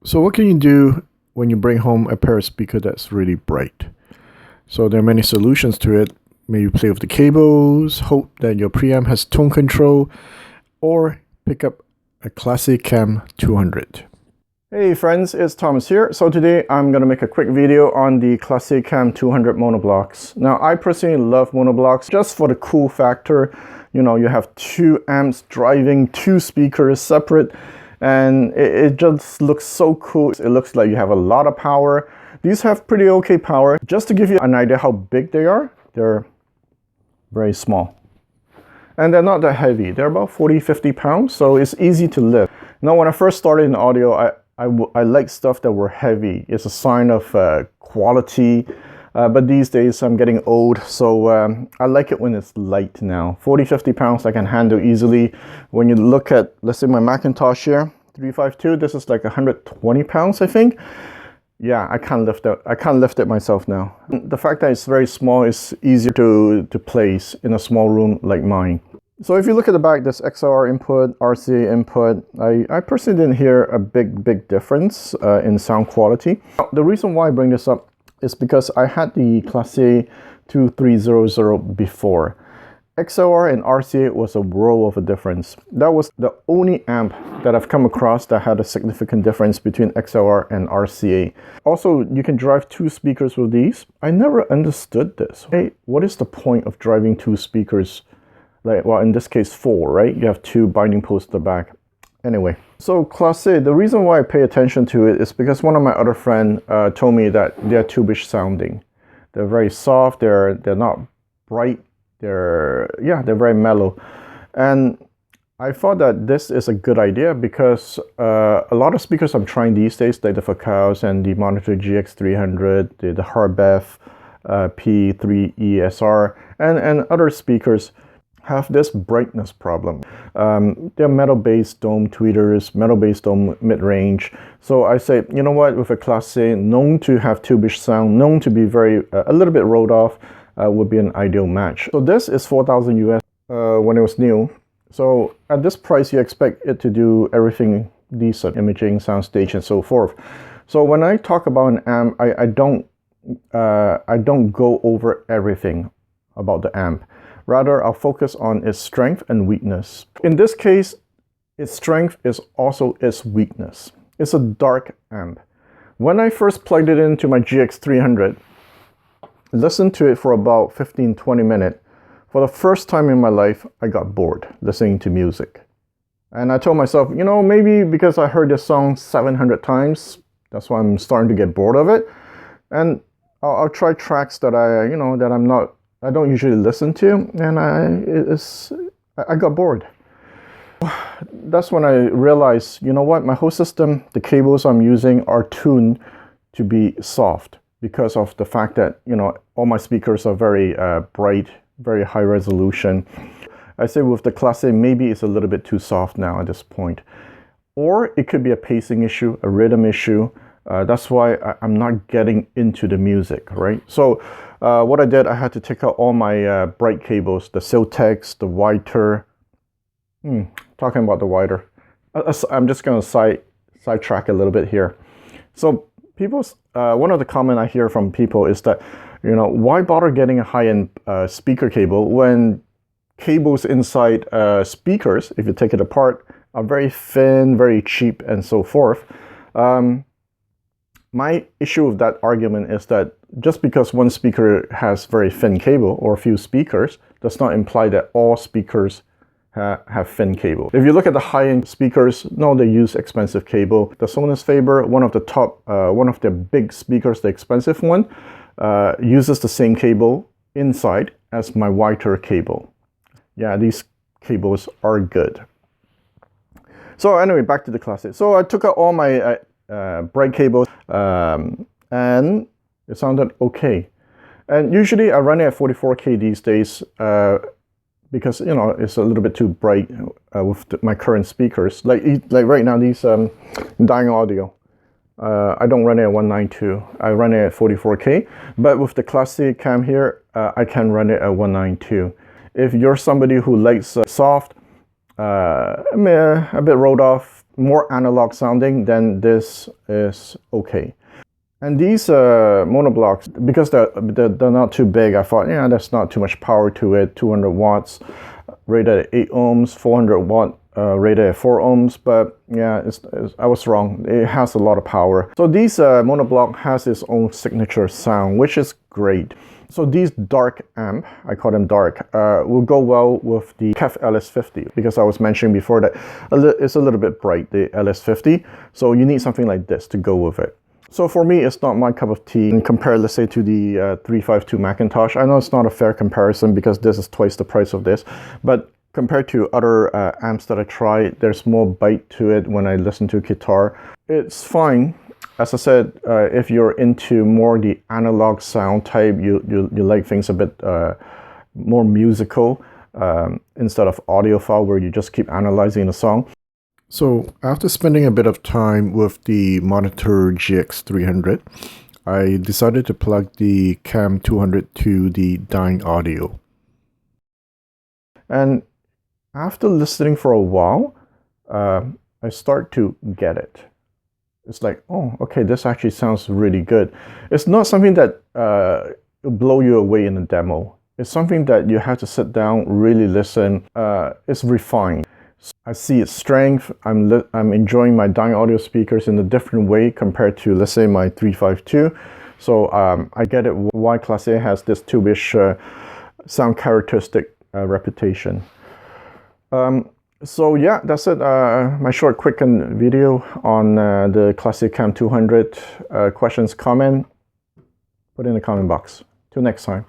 So what can you do when you bring home a pair of speakers that's really bright? So there are many solutions to it. Maybe play with the cables, hope that your preamp has tone control, or pick up a Classe CAM200. Hey friends, it's Thomas here. So today I'm going to make a quick video on the Classe CAM200 Monoblocks. Now I personally love monoblocks just for the cool factor. You know, you have two amps driving two speakers separate, and it just looks so cool. It looks like you have a lot of power. These have pretty okay power. Just to give you an idea how big they are, they're very small. And they're not that heavy. They're about 40-50 pounds, so it's easy to lift. Now when I first started in audio, I like stuff that were heavy. It's a sign of quality. But these days I'm getting old, so I like it when it's light now. 40-50 pounds I can handle easily. When you look at, let's say, my Macintosh here, 352, this is like 120 pounds, I think. Yeah, I can't lift it. I can't lift it myself now. The fact that it's very small is easier to place in a small room like mine. So if you look at the back, there's XLR input, RCA input. I personally didn't hear a big difference in sound quality. The reason why I bring this up is because I had the Classe 2300 before. XLR and RCA was a world of a difference. That was the only amp that I've come across that had a significant difference between XLR and RCA. Also, you can drive two speakers with these. I never understood this. Hey, what is the point of driving two speakers? Like, well, in this case, four, right? You have two binding posts at the back. Anyway, so Classe, the reason why I pay attention to it is because one of my other friends told me that they're tubish sounding. They're very soft, they're not bright, they're very mellow. And I thought that this is a good idea because a lot of speakers I'm trying these days, like the Focals and the Monitor GX300, the Harbeth P3 ESR, and other speakers, have this brightness problem. They're metal-based dome tweeters, metal-based dome mid-range. So I say, you know what, with a Classe known to have tubish sound, known to be very a little bit rolled off, would be an ideal match. So this is 4,000 US when it was new. So at this price, you expect it to do everything decent, imaging, soundstage, and so forth. So when I talk about an amp, I don't go over everything about the amp. Rather, I'll focus on its strength and weakness. In this case, its strength is also its weakness. It's a dark amp. When I first plugged it into my GX300, listened to it for about 15-20 minutes, for the first time in my life, I got bored listening to music. And I told myself, you know, maybe because I heard this song 700 times, that's why I'm starting to get bored of it. And I'll try tracks that I don't usually listen to, and I got bored. That's when I realized, you know what, my whole system, the cables I'm using are tuned to be soft because of the fact that, you know, all my speakers are very bright, very high resolution. I say with the Classe, maybe it's a little bit too soft now at this point. Or it could be a pacing issue, a rhythm issue. That's why I'm not getting into the music, right? So what I did, I had to take out all my bright cables, the Siltex, the Whiter. Talking about the Whiter. I'm just going to sidetrack a little bit here. So one of the comments I hear from people is that, you know, why bother getting a high-end speaker cable when cables inside speakers, if you take it apart, are very thin, very cheap, and so forth. My issue with that argument is that just because one speaker has very thin cable or a few speakers does not imply that all speakers have thin cable. If you look at the high-end speakers, no, they use expensive cable. The Sonos Faber, one of their big speakers, the expensive one, uses the same cable inside as my Whiter cable. Yeah, these cables are good. So anyway, back to the Classe. So I took out all my bright cables and it sounded okay. And usually I run it at 44K these days because, you know, it's a little bit too bright with my current speakers. Like right now, these Dying Audio, I don't run it at 192. I run it at 44K. But with the Classe Cam here, I can run it at 192. If you're somebody who likes soft, a bit rolled off, more analog sounding, then this is okay. And these monoblocks, because they're not too big, I thought, yeah, there's not too much power to it. 200 watts, rated at 8 ohms, 400 watt, rated at 4 ohms. But yeah, I was wrong. It has a lot of power. So these monoblock has its own signature sound, which is great. So these dark amp, I call them dark, will go well with the KEF LS50, because I was mentioning before that it's a little bit bright, the LS50. So you need something like this to go with it. So for me, it's not my cup of tea. And compared, let's say, to the 352 Macintosh, I know it's not a fair comparison because this is twice the price of this, but compared to other amps that I tried, there's more bite to it when I listen to guitar. It's fine. As I said, if you're into more the analog sound type, you like things a bit more musical instead of audiophile where you just keep analyzing the song. So after spending a bit of time with the Monitor GX300, I decided to plug the CAM200 to the dying audio. And after listening for a while, I start to get it. It's like, oh, okay, this actually sounds really good. It's not something that will blow you away in a demo. It's something that you have to sit down, really listen. It's refined. I see its strength. I'm enjoying my dying audio speakers in a different way compared to, let's say, my 352. So I get it why Classe has this tubish sound characteristic reputation. So yeah, that's it. My short, quick video on the Classe CAM200. Questions, comment, put in the comment box. Till next time.